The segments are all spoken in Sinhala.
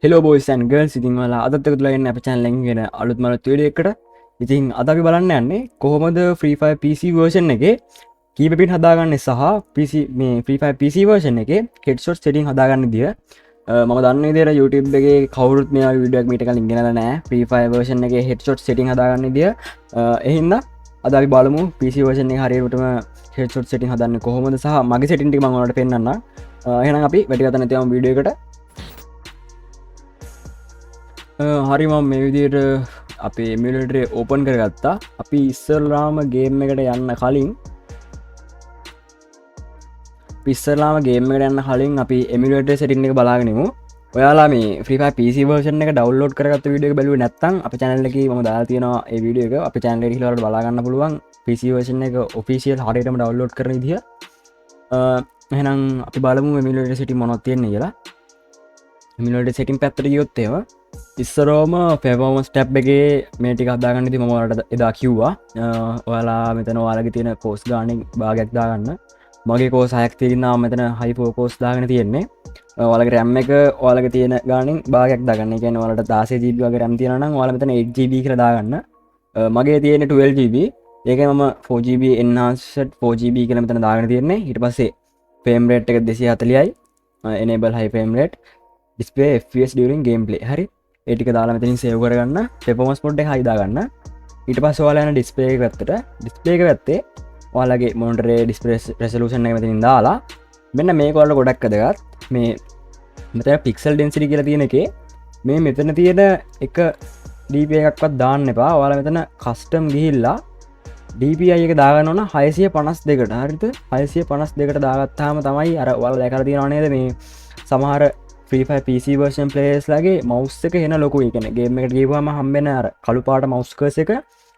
හෙලෝ බොයිස් ඇන්ඩ් ගර්ල්ස් ඉතින් ඔයාලා අදත් එකතු වෙලා ඉන්නේ අපේ channel එකෙන් ගෙන අලුත්ම වීඩියෝ එකකට. ඉතින් අද අපි බලන්න යන්නේ කොහොමද Free Fire PC version එකේ කීප පින් හදාගන්නේ සහ PC මේ Free Fire PC version එකේ headshot setting හදාගන්න විදිය. මම දන්න විදියට YouTube එකේ කවුරුත් මේ වගේ වීඩියෝ එකක් මීට කලින් ගෙනලා නැහැ Free Fire version එකේ headshot setting හදාගන්න විදිය. ඒ හින්දා අද අපි බලමු PC version එකේ හරියටම headshot setting හදන්නේ කොහොමද සහ මගේ setting ටික මම ඔයාලට පෙන්නන්නම්. එහෙනම් අපි වැඩි කතා නැති යමු වීඩියෝ එකට. හරි මම මේ විදියට අපේ එමුලේටරේ ඕපන් කරගත්තා. අපි ඉස්සරලාම ගේම් එකට යන්න කලින් අපි එමුලේටරේ සෙටින් එක බලාගෙන ඉමු. ඔයාලා මේ Free Fire PC version එක ඩවුන්ලෝඩ් කරගත්ත වීඩියෝ එක බැලුවේ නැත්නම් අපේ channel එකේ මම දාලා තියෙනවා ඒ වීඩියෝ එක. අපේ channel එකේ ගිහලා බලා ගන්න පුළුවන් PC version එක official හරියටම ඩවුන්ලෝඩ් කරන විදිය. එහෙනම් අපි බලමු එමුලේටරේ සෙටින් මොනවද තියෙන්නේ කියලා. එමුලේටරේ සෙටින් පැත්තට ගියොත් එහෙම ඉස්සරෝම පෙවමස් ටැප් එකේ මේ ටික හදාගන්න ඉතින් මම ඔයාලට එදා කිව්වා ඔයාලා මෙතන ඔයාලගේ තියෙන කෝස් ගාණෙන් භාගයක් දාගන්න. මගේ කෝස් 6ක් තියෙනවා මෙතන හයි කෝස් දාගෙන තියෙන්නේ. ඔයාලගේ RAM එක ඔයාලගේ තියෙන ගාණෙන් භාගයක් දාගන්න. ඒ කියන්නේ ඔයාලට 16GB වගේ RAM තියෙනවා නම් ඔයාලා මෙතන 8GB කියලා දාගන්න. මගේ තියෙන්නේ 12GB. ඒකයි මම 4GB enhanced 4GB කියලා මෙතන දාගෙන තියෙන්නේ. ඊට පස්සේ frame rate එක 240යි. enable high frame rate display fps during gameplay. හරි ඒ ටික දාලා මෙතනින් සේව් කරගන්න. performance mode එක හයි දාගන්න. ඊට පස්සේ ඔයාලා යන display එක පැත්තට display එක පැත්තේ ඔයාලගේ monitor display resolution එක මෙතනින් දාලා මෙන්න මේක ඔයාලට ගොඩක් වැදගත්. මේ මෙතන pixel density කියලා තියෙන එකේ මේ මෙතන තියෙන එක dpi එකක්වත් දාන්න එපා. ඔයාලා මෙතන custom ගිහිල්ලා dpi එක දාගන්න ඕන 652කට. හරිද? 652කට දාගත්තාම තමයි අර ඔයාලා දැකලා තියෙනව නේද මේ සමහර Free Fire PC version players ලගේ mouse එක එන ලොකුයි. ඒ කියන්නේ game එකට ගිහුවාම හම්බෙන අර කළු පාට mouse cursor එක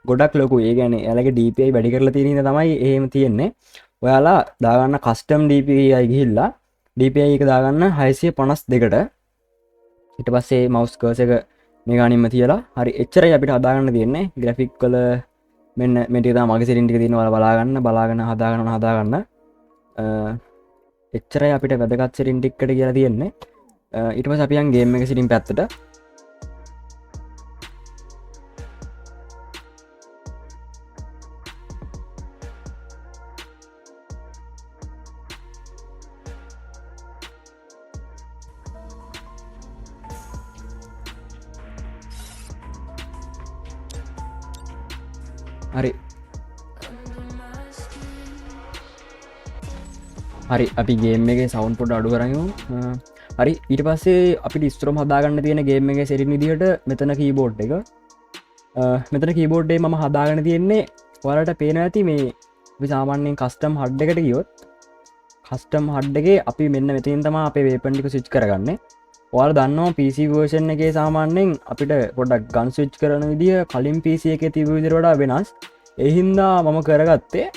ගොඩක් ලොකුයි. ඒ කියන්නේ එයාලගේ DPI වැඩි කරලා තියෙන ඉඳ තමයි එහෙම තියෙන්නේ. ඔයාලා දාගන්න custom DPI ගිහිල්ලා DPI එක දාගන්න 652කට. ඊට පස්සේ mouse cursor එක මේ ගානින්ම තියලා හරි එච්චරයි අපිට හදාගන්න තියෙන්නේ. graphic වල මෙන්න මේ ටික තමයි මගේ setting ටික තියෙනවා. ඔයාලා බලාගෙන හදාගන්න. එච්චරයි අපිට වැදගත් setting ටිකකට කියලා තියෙන්නේ. ඊට පස්සේ අපි යන් ගේම් එක සිටින් පැත්තට. හරි අපි ගේම් එකේ සවුන්ඩ් පොඩ්ඩක් අඩු කරගමු. හරි ඊට පස්සේ අපිට ඉස්තරම් හදාගන්න තියෙන ගේම් එකේ සෙටින් විදිහට මෙතන කීබෝඩ් එක මෙතන කීබෝඩ් එකේ මම හදාගෙන තියෙන්නේ ඔයාලට පේනවා ඇති මේ අපි සාමාන්‍යයෙන් කස්ටම් HUD එකට ගියොත් කස්ටම් HUD එකේ අපි මෙන්න මෙතනින් තමයි අපේ වේපන් ටික ස්විච් කරගන්නේ. ඔයාලා දන්නවා PC version එකේ සාමාන්‍යයෙන් අපිට පොඩ්ඩක් ගන් ස්විච් කරන විදිය කලින් PC එකේ තිබු විදිහට වඩා වෙනස්. ඒ හින්දා මම කරගත්තේ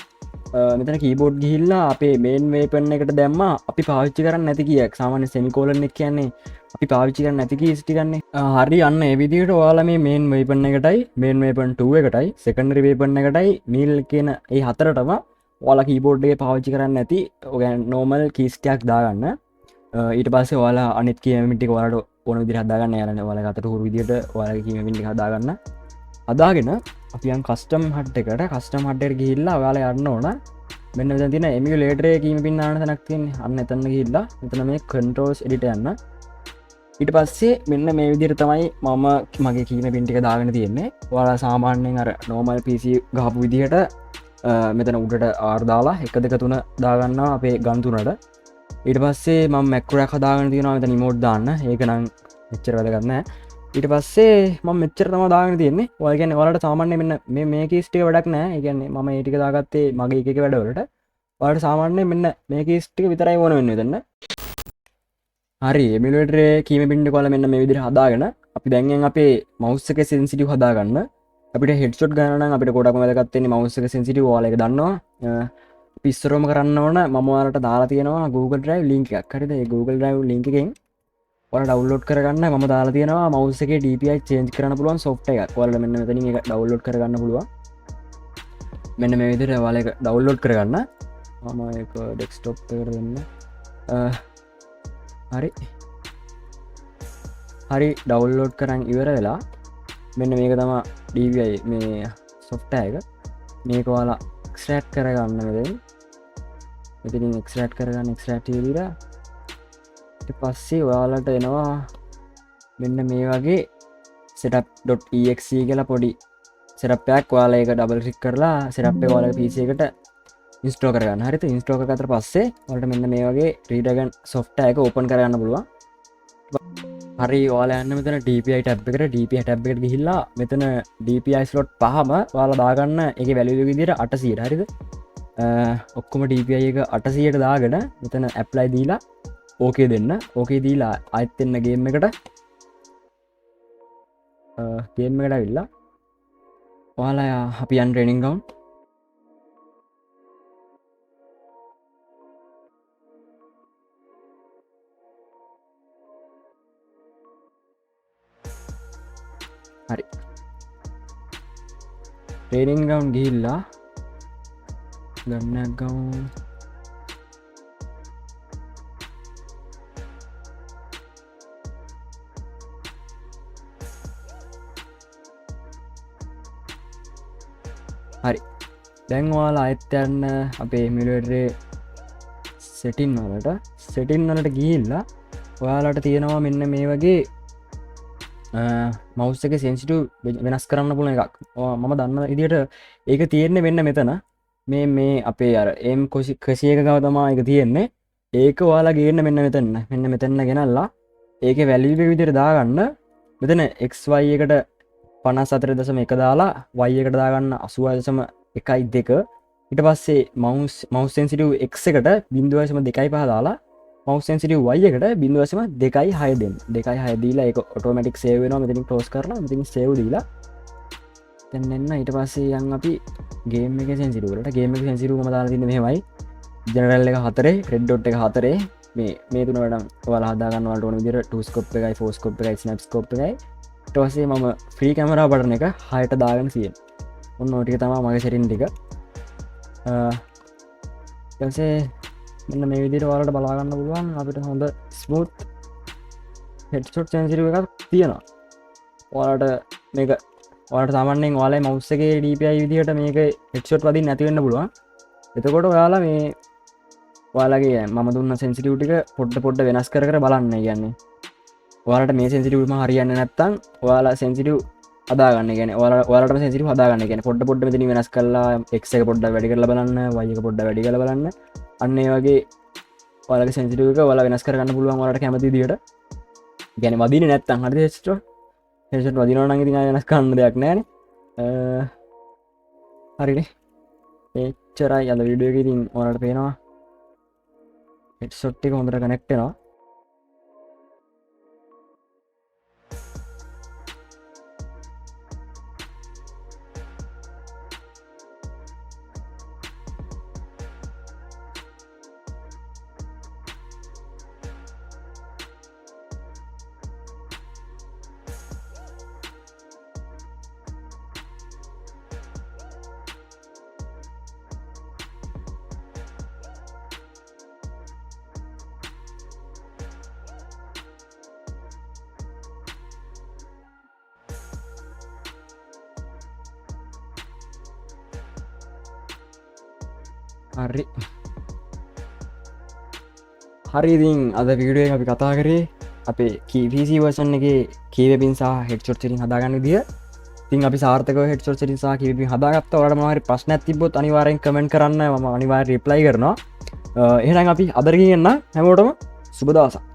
මෙතන කීබෝඩ් ගිහිල්ලා අපේ මේන් වේපන් එකට දැම්මා අපි පාවිච්චි කරන්න නැති කීයක්. සාමාන්‍ය සෙමිකෝලන් එක කියන්නේ අපි පාවිච්චි කරන්න නැති කීස් ටිකන්නේ. හරි අන්න ඒ විදිහට ඔයාලා මේ මේන් වේපන් එකටයි මේන් වේපන් 2 එකටයි සෙකන්ඩරි වේපන් එකටයි මීල් කියන ඒ හතරටම ඔයාලා කීබෝඩ් එකේ පාවිච්චි කරන්න නැති ඔය නෝමල් කීස් ටිකක් දාගන්න. ඊට පස්සේ ඔයාලා අනිත් කීමෙන් ටික ඔයාලට ඕන විදිහට හදාගන්න. යාළුවනේ ඔයාලගේ අතට හුරු විදිහට ඔයාලගේ කීමෙන් ටික හදාගන්න. හදාගෙන අපි යන් කස්ටම් HUD එකට කස්ටම් HUD එකට ගිහිල්ලා ඔයාලා යන්න ඕන. මෙන්න මෙතන තියෙන එමුලේටර් එකේ කීම පින් දාන තැනක් තියෙන්නේ. අන්න එතන ගිහිල්ලා මෙතන මේ controls edit යන්න. ඊට පස්සේ මෙන්න මේ විදිහට තමයි මම මගේ කීම පින් ටික දාගෙන තියෙන්නේ. ඔයාලා සාමාන්‍යයෙන් අර normal PC ගහපු විදිහට මෙතන උඩට R දාලා 1 2 3 දාගන්නවා අපේ ගන් තුනට. ඊට පස්සේ මම macro එකක් හදාගෙන තියෙනවා මෙතන emote දාන්න. ඒක නම් එච්චර වැදගත් නෑ. ඊට පස්සේ මම මෙච්චර තමයි දාගෙන තියෙන්නේ. ඔයාලා කියන්නේ ඔයාලට සාමාන්‍යයෙන් මෙන්න මේ කීස් ටික වැඩක් නෑ. ඒ කියන්නේ මම මේ ටික දාගත්තේ මගේ එක වැඩවලට. ඔයාලට සාමාන්‍යයෙන් මෙන්න මේ කීස් ටික විතරයි ඕන වෙන්නේ මෙතන. හරි එමුලේටරේ කීම පින් ටික ඔයාලා මෙන්න මේ විදිහට හදාගෙන අපි දැන් අපේ mouse එකේ sensitive හදාගන්න. අපිට headshot ගන්න නම් අපිට ගොඩක්ම වැදගත් වෙන්නේ mouse එකේ sensitive ඔයාලා ඒක දන්නවා. අපි ඉස්සරවම කරන්න ඕන මම ඔයාලට දාලා තියෙනවා Google Drive link එකක්. හරිද? ඒ Google Drive link එකෙන් ඔයාලා ඩවුන්ලෝඩ් කරගන්න මම දාලා තියෙනවා mouse එකේ DPI change කරන්න පුළුවන් software එකක්. ඔයාලා මෙන්න මෙතනින් ඒක ඩවුන්ලෝඩ් කරගන්න පුළුවන්. මෙන්න මේ විදිහට ඔයාලා ඒක ඩවුන්ලෝඩ් කරගන්න. මම ඒක ඩෙස්ක්ටොප් එකට දෙන්න. හරි හරි ඩවල්ලෝඩ් කරන්න ඉවර වෙලා මෙන්න මේක තම DVI මේ සොෆ්ට එක මේක වාලා එක්ස්ට්‍රෑට් කරගන්න වෙද ඉතින් එක්ස්ට්‍රෑට් කරගන්න එක්ස්ට්‍රෑට් දීලා පස්සේ ඔයාලට එනවා මෙන්න මේ වගේ setup.exe කියලා පොඩි සෙරප්පයක් වාලා එක ඩබල් ක්ලික් කරලා සෙරප් එක වාලා PC එකට ඉන්ස්ටෝල් කරගන්න. හරිද? ඉන්ස්ටෝල් කරගත්තට පස්සේ ඔයාලට මෙන්න මේ වගේ Redragon software එක ඕපන් කරගන්න පුළුවන්. හරි ඔයාලා යන්න මෙතන DPI tab එකට DPI tab එකට ගිහිල්ලා මෙතන DPI slot 5ම ඔයාලා දාගන්න ඒකේ value එක විදිහට 800ට. හරිද? ඔක්කොම DPI එක 800ට දාගෙන මෙතන apply දීලා okay දෙන්න. okay දීලා ආයෙත් එන්න game එකට ඇවිල්ලා ඔයාලා අපි යන් ට්‍රේනින් ග්‍රවුන්ඩ් හරි ට්‍රේනින් ග්‍රවුන්ඩ් ගිහිල්ලා ගන්නක් ගමු හරි දැන් ඔයාලා ආයෙත් යන්න අපේ එමුලේටරේ සෙටින් වලට ගිහිල්ලා ඔයාලට තියෙනවා මෙන්න මේ වගේ මවුස් එක සෙන්සිටිව් වෙනස් කරන්න පුළුවන් එකක්. මම දන්න විදිහට ඒක තියෙන්නේ මෙන්න මෙතන. මේ අපේ අර M කසි එක ගාව තමයි ඒක තියෙන්නේ. ඒක ඔයාලා ගේන්න මෙන්න මෙතන ගෙනල්ලා ඒකේ වැලියු එක විදිහට දාගන්න. මෙතන XY එකට 54.1 දාලා y එකට දාගන්න 80.1.2 ඊට පස්සේ මවුස් සෙන්සිටිව් x එකට 0.2.5 දාලා මවුස් සෙන්සිටිව් y එකට 0.2.6 දෙන්න 2.6 දීලා ඒක ඔටෝමැටික් සේව් වෙනවා මෙතනින් ක්ලෝස් කරලා මෙතනින් සේව් දීලා දැන් එන්න ඊට පස්සේ යන් අපි ගේම් එකේ සෙන්සිටිව් වලට ගේම් එකේ සෙන්සිටිව් මම දාලා තින්නේ මෙහෙමයි ජෙනරල් එක 4 රෙඩ් ඩොට් එක 4 මේ තුන වඩා ඔයාලා හදා ගන්න වලට ඕන විදිහට 2 ස්කෝප් එකයි 4 ස්කෝප් එකයි ස්නැප් ස්කෝප් එකයි ඊට පස්සේ මම ෆ්‍රී කැමරා බටන් එක 6ට දාගෙන තියෙනවා. ඔන්න ඔය ටික තමයි මගේ සෙටින් ටික. ඊට පස්සේ මෙන්න මේ විදිහට ඔයාලට බලා ගන්න පුළුවන් අපිට හොඳ ස්මූත් හෙඩ්ෂොට් සෙන්සිටිව් එකක් තියෙනවා. ඔයාලට සාමාන්‍යයෙන් ඔයාලගේ මවුස් එකේ DPI විදිහට මේක හෙඩ්ෂොට් වදින්න නැති වෙන්න පුළුවන්. එතකොට ඔයාලා මේ ඔයාලගේ මම දුන්න සෙන්සිටිව් ටික පොඩ්ඩ වෙනස් කර බලන්න. කියන්නේ ඔයාලට මේ සෙන්සිටිව්ම හරියන්නේ නැත්නම් ඔයාලා සෙන්සිටිව් හදාගන්න. කියන්නේ ඔයාලටම සෙන්සිටිව් හදාගන්න. කියන්නේ පොඩ්ඩ මෙතන වෙනස් කරලා x එක පොඩ්ඩක් වැඩි කරලා බලන්න, y එක පොඩ්ඩක් වැඩි කරලා බලන්න. අන්න ඒ වගේ ඔයාලගේ සෙන්සිටිව් එක ඔයාලා වෙනස් කරගන්න පුළුවන් ඔයාලට කැමති විදිහට. කියන්නේ වදින්නේ නැත්නම් හරිද හෙඩ්ෂොට් වදිනවා නම් ඉතින් ආයෙ වෙනස් කරන්න දෙයක් නැහැනේ. හරිනේ. එච්චරයි අද වීඩියෝ එකේ. ඉතින් ඔයාලට පේනවා හෙඩ්ෂොට් එක හොඳට කනෙක්ට් වෙනවා. හරි ඉතින් අද වීඩියෝ එක අපි කතා කරේ අපේ PC version එකේ keyboard pin සහ headshot setting හදාගන්න විදිය. ඉතින් අපි සාර්ථකව headshot setting සහ keyboard pin හදාගත්තා. ඔයාලට මොනවා හරි ප්‍රශ්නයක් තිබ්බොත් අනිවාර්යෙන් කමෙන්ට් කරන්න. මම අනිවාර්යෙන් reply කරනවා. එහෙනම් අපි අද ගියන්න හැමෝටම සුබ දවසක්.